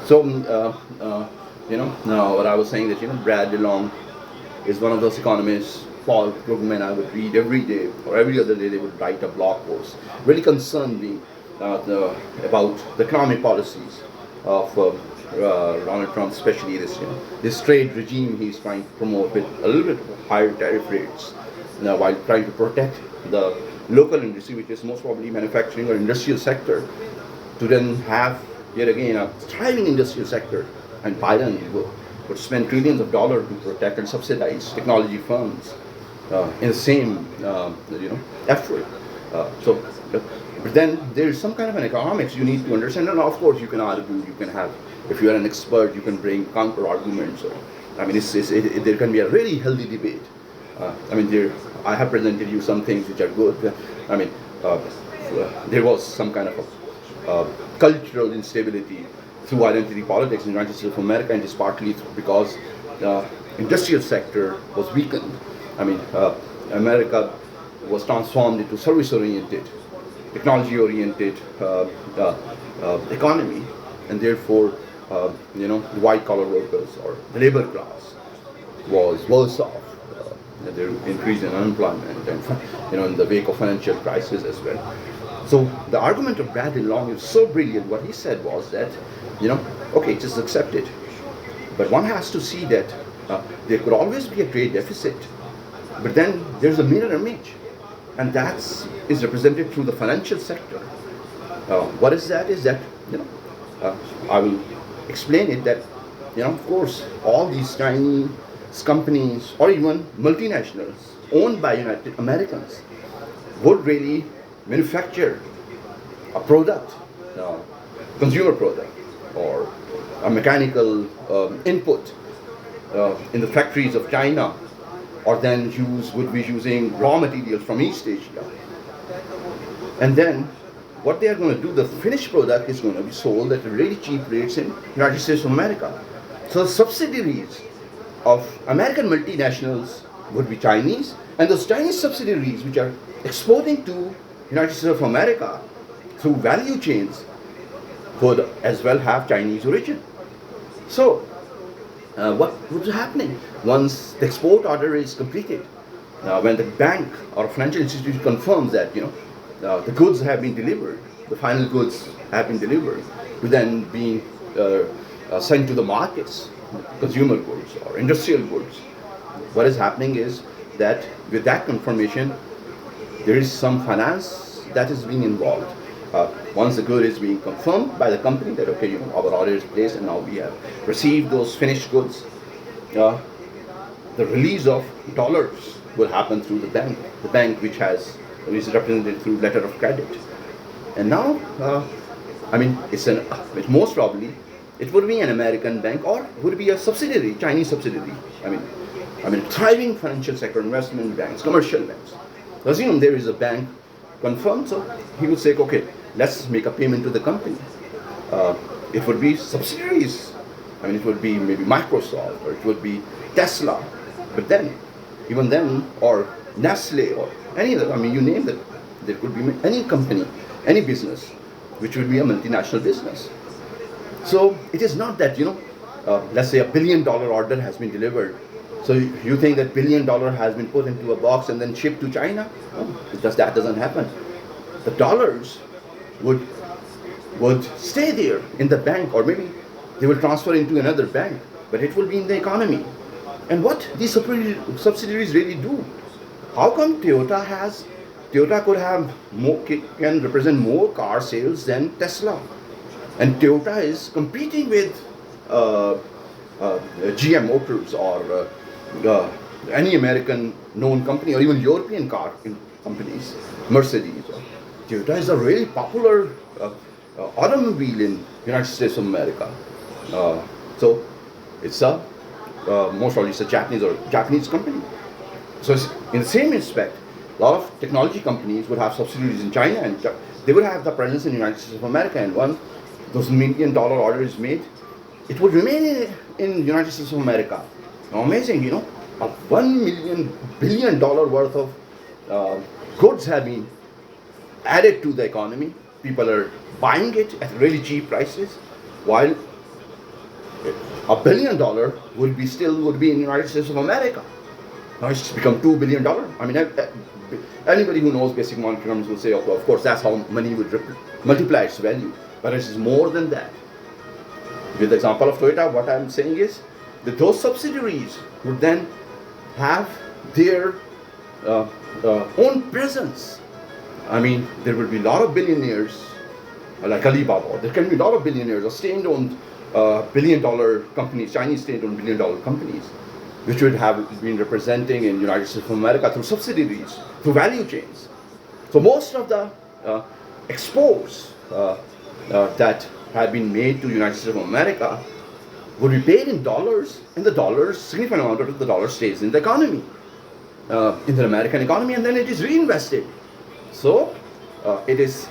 So, now what I was saying that, Brad DeLong is one of those economists, Paul Krugman, I would read every day or every other day they would write a blog post, really concerned me about the economic policies of Donald Trump, especially this trade regime he's trying to promote with a little bit higher tariff rates, while trying to protect the local industry, which is most probably manufacturing or industrial sector, to then have yet again a thriving industrial sector. And Biden would spend trillions of dollars to protect and subsidize technology firms in the same effort. So, but then there is some kind of an economics you need to understand, and of course you can argue, you can have, if you are an expert, you can bring counter arguments. Or, I mean, there can be a really healthy debate. I have presented you some things which are good. I mean, there was some kind of cultural instability through identity politics in the United States of America, and it's partly because the industrial sector was weakened. I mean, America was transformed into service-oriented, technology-oriented economy, and therefore, the white-collar workers or the labor class was worse off. There increase in unemployment, and in the wake of financial crisis as well. So the argument of Brad DeLong is so brilliant. What he said was that, okay, just accept it, but one has to see that there could always be a trade deficit, but then there's a mirror image, and that is represented through the financial sector. What is that? Is that I will explain it that of course all these Chinese companies or even multinationals owned by United Americans would really manufacture a product, consumer product, or a mechanical input in the factories of China, or then would be using raw materials from East Asia. And then what they are going to do, the finished product is going to be sold at really cheap rates in United States of America. So the subsidiaries of American multinationals would be Chinese, and those Chinese subsidiaries which are exporting to United States of America through value chains would as well have Chinese origin. So what was happening once the export order is completed? When the bank or financial institution confirms that the goods have been delivered, the final goods have been delivered, to then being sent to the markets, consumer goods or industrial goods. What is happening is that with that confirmation, there is some finance that is being involved. Once the good is being confirmed by the company that okay, our order is placed and now we have received those finished goods, the release of dollars will happen through the bank which is represented through letter of credit. And now, it's most probably it would be an American bank or would be a subsidiary, Chinese subsidiary. Thriving financial sector, investment banks, commercial banks. Assume there is a bank confirmed, so he would say, okay, let's make a payment to the company. It would be subsidiaries. It would be maybe Microsoft or it would be Tesla. But then, even then, or Nestle or any other, you name it, there could be any company, any business, which would be a multinational business. So it is not that, let's say $1 billion order has been delivered. So you think that $1 billion has been put into a box and then shipped to China? No, because that doesn't happen. The dollars would stay there in the bank, or maybe they will transfer into another bank, but it will be in the economy. And what these subsidiaries really do? How come Toyota could have can represent more car sales than Tesla? And Toyota is competing with GM Motors or any American known company or even European car companies, Mercedes. Toyota is a really popular automobile in United States of America. So it's most probably it's a Japanese company. So in the same respect, a lot of technology companies would have subsidiaries in China, and they would have the presence in the United States of America. And once those $1 million order is made, it would remain in the United States of America. Now, amazing, a $1 billion worth of goods have been added to the economy. People are buying it at really cheap prices, while $1 billion would be in the United States of America. Now it's become $2 billion. I mean, anybody who knows basic monetary terms will say, of course, that's how money would multiply its value. But it is more than that. With the example of Toyota, what I'm saying is that those subsidiaries would then have their own presence. I mean, there will be a lot of billionaires like Alibaba. There can be a lot of billionaires or state-owned billion-dollar companies, Chinese state-owned billion-dollar companies, which would have been representing in United States of America through subsidiaries, through value chains. So most of the exports that had been made to United States of America would be paid in dollars, and the dollars, significant amount of the dollar stays in the economy, in the American economy, and then it is reinvested. So it is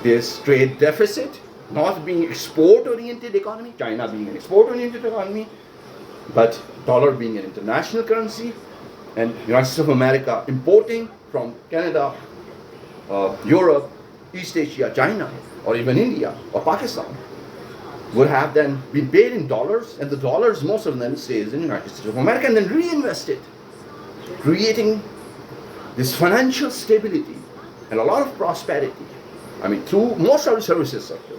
this trade deficit, not being export-oriented economy, China being an export-oriented economy, but dollar being an international currency, and United States of America importing from Canada, Europe, East Asia, China, or even India or Pakistan, would have then been paid in dollars, and the dollars, most of them, stays in the United States of America and then reinvested, creating this financial stability and a lot of prosperity. I mean, through most of the services sector.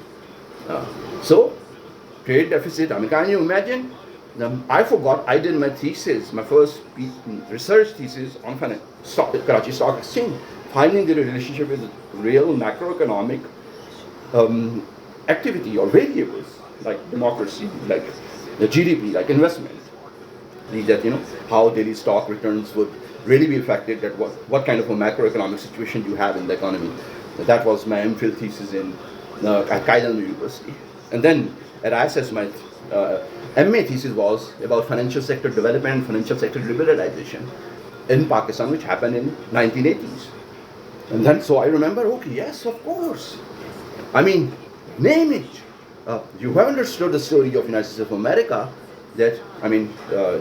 So, trade deficit. I mean, can you imagine? I forgot. I did my thesis, my first research thesis on Karachi Stock Exchange, finding the relationship with real macroeconomic activity or variables like democracy, like the GDP, like investment. That how daily stock returns would really be affected. That what kind of a macroeconomic situation you have in the economy. That was my MPhil thesis at Kaidan University. And then at ISS, my MA thesis was about financial sector development and financial sector liberalization in Pakistan, which happened in 1980s. And then, so I remember, okay, yes, of course. I mean, name it. You have understood the story of United States of America. That, I mean,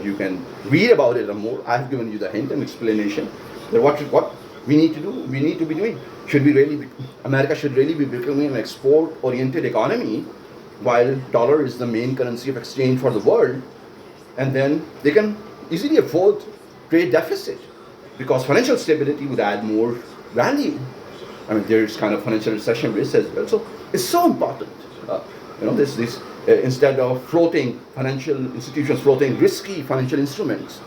you can read about it more. I've given you the hint and explanation that what we need to do, we need to be doing. America should really be becoming an export-oriented economy, while dollar is the main currency of exchange for the world, and then they can easily afford trade deficit because financial stability would add more value. I mean, there is kind of financial recession risk as well. So it's so important. This instead of floating financial institutions, floating risky financial instruments.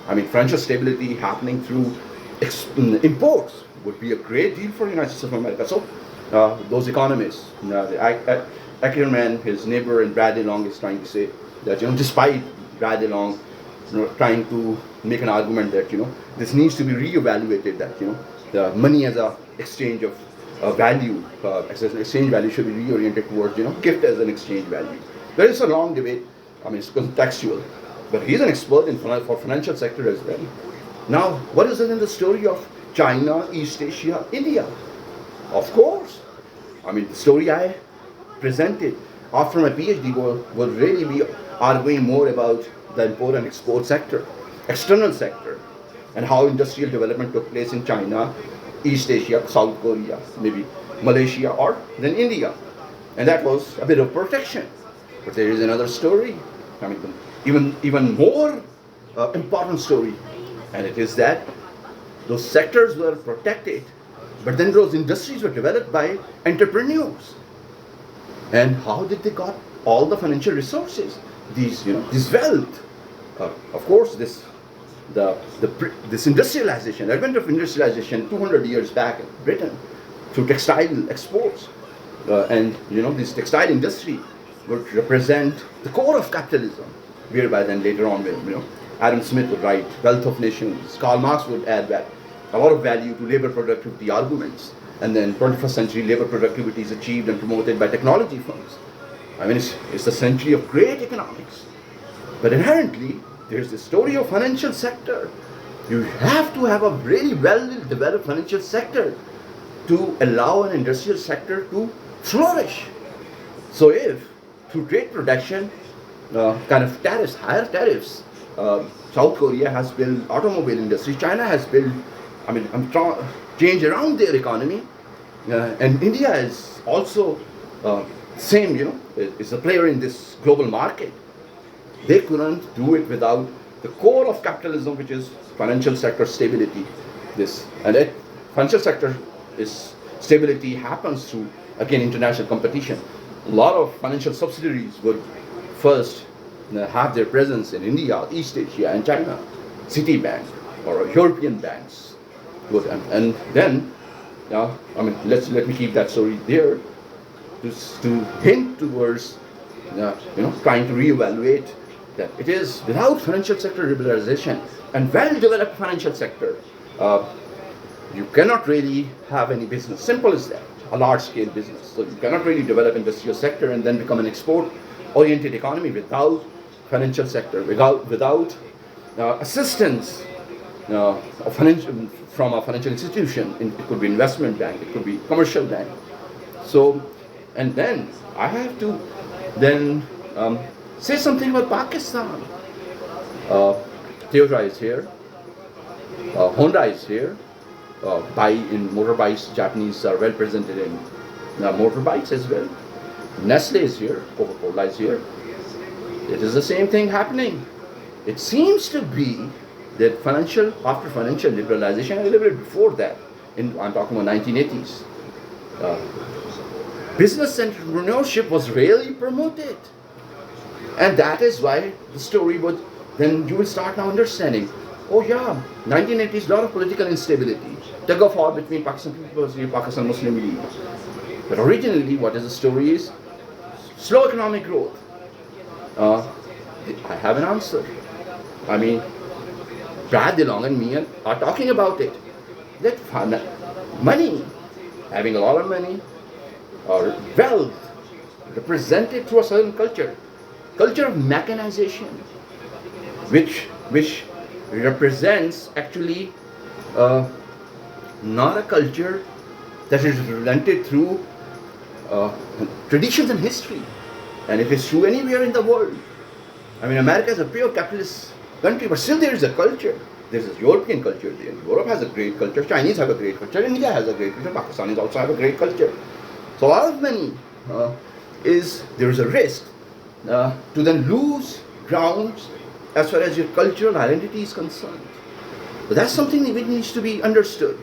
I mean, financial stability happening through imports would be a great deal for the United States of America. So those economists, Ackerman, his neighbor, and Brad DeLong is trying to say that despite Brad DeLong trying to make an argument that this needs to be reevaluated, that the money as a exchange of value, as an exchange value should be reoriented towards gift as an exchange value. There is a long debate. I mean, it's contextual, but he's an expert for financial sector as well. Now, what is it in the story of China, East Asia, India? Of course. I mean, the story I presented after my PhD will really be arguing more about the import and export sector, external sector, and how industrial development took place in China, East Asia, South Korea, maybe Malaysia, or then India. And that was a bit of protection. But there is another story, I mean, even more important story, and it is that those sectors were protected, but then those industries were developed by entrepreneurs. And how did they got all the financial resources? This wealth. Of course, this industrialization, advent of industrialization 200 years back in Britain, through textile exports, and this textile industry would represent the core of capitalism. Whereby then later on, Adam Smith would write Wealth of Nations. Karl Marx would add that a lot of value to labor productivity arguments. And then 21st century labor productivity is achieved and promoted by technology firms. I mean, it's the century of great economics. But inherently, there's the story of financial sector. You have to have a really well-developed financial sector to allow an industrial sector to flourish. So if, through trade protection, kind of tariffs, higher tariffs, South Korea has built automobile industry, China has built, change around their economy, and India is also same, is a player in this global market. They couldn't do it without the core of capitalism, which is financial sector stability. Financial sector is stability happens through, again, international competition. A lot of financial subsidiaries would first have their presence in India, East Asia, and China. Citibank or European banks would, and then, let me keep that story there to hint towards, trying to reevaluate that it is without financial sector liberalization and well-developed financial sector, you cannot really have any business. Simple as that. A large-scale business. So you cannot really develop industrial sector and then become an export-oriented economy without financial sector, without assistance from a financial institution. It could be investment bank, it could be commercial bank. So, and then I have to then say something about Pakistan. Toyota is here, Honda is here. In motorbikes, Japanese are well presented in motorbikes as well. Nestle is here, Coca-Cola is here. It is the same thing happening. It seems to be that after financial liberalization, a little bit before that, I'm talking about 1980s, business entrepreneurship was really promoted. And that is why the story would, then you will start now understanding, oh yeah, 1980s, a lot of political instability, tug of war between Pakistan People's League, Pakistan Muslim League. But originally, what is the story is, slow economic growth. I have an answer. I mean, Brad DeLong and me are talking about it. That money, having a lot of money, or wealth, represented through a certain culture of mechanization, which represents actually not a culture that is represented through traditions and history. And it is true anywhere in the world. I mean, America is a pure capitalist country, but still there is a culture. There is a European culture there. Europe has a great culture. Chinese have a great culture. India has a great culture. Pakistanis also have a great culture. So a lot of money there is a risk to then lose grounds as far as your cultural identity is concerned. But that's something which needs to be understood.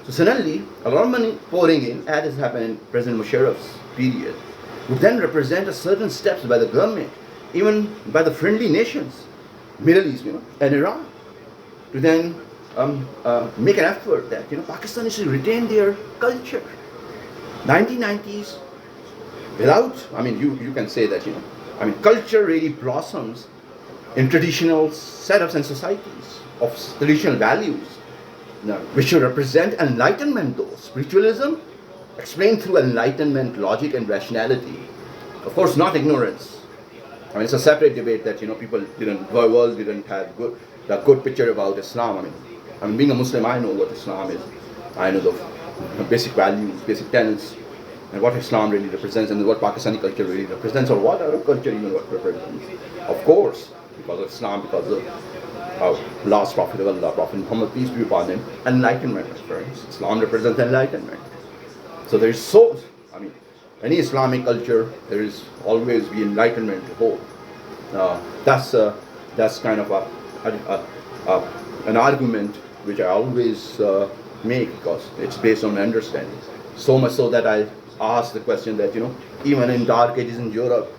So suddenly, a lot of money pouring in, as has happened in President Musharraf's period, would then represent a certain steps by the government, even by the friendly nations, Middle East, and Iran, to then make an effort that Pakistan should retain their culture. 1990s, you can say that culture really blossoms in traditional setups and societies of traditional values, which should represent enlightenment, though spiritualism explained through enlightenment, logic, and rationality. Of course, not ignorance. It's a separate debate that the world didn't have a good picture about Islam. Being a Muslim, I know what Islam is. I know the basic values, basic tenets, and what Islam really represents, and what Pakistani culture really represents, or what Arab culture even represents. Of course, because of Islam, because of our last Prophet of Allah, Prophet Muhammad, peace be upon him, enlightenment, friends. Islam represents enlightenment. So there is any Islamic culture, there is always be enlightenment to hold. That's kind of an argument which I always make, because it's based on understanding. So much so that I ask the question that even in dark ages in Europe,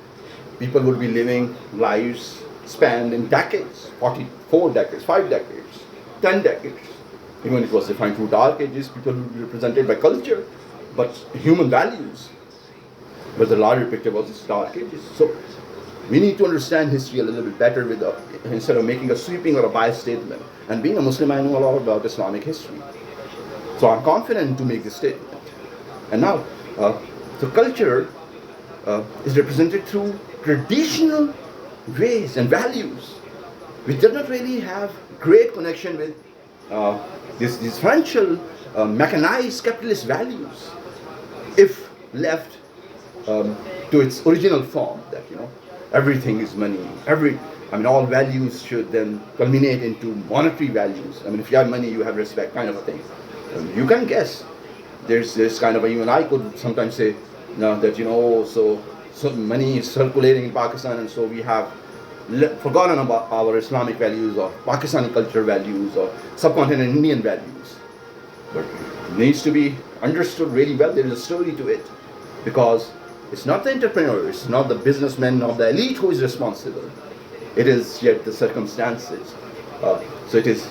people would be living lives spanned in decades, 44 decades, 5 decades, 10 decades. Even it was defined through dark ages, people would be represented by culture, but human values. But the larger picture was this dark ages. So we need to understand history a little bit better instead of making a sweeping or a biased statement. And being a Muslim, I know a lot about Islamic history. So I'm confident to make this statement. And now, the culture is represented through traditional ways and values, which does not really have great connection with these financial, mechanized capitalist values, if left to its original form, that everything is money. All values should then culminate into monetary values. If you have money, you have respect, kind of a thing. You can guess. There's this kind of even I could sometimes say that so money is circulating in Pakistan, and so we have forgotten about our Islamic values or Pakistani culture values or subcontinent Indian values. But it needs to be understood really well. There is a story to it, because it's not the entrepreneur, it's not the businessman, not the elite who is responsible. It is yet the circumstances. So it is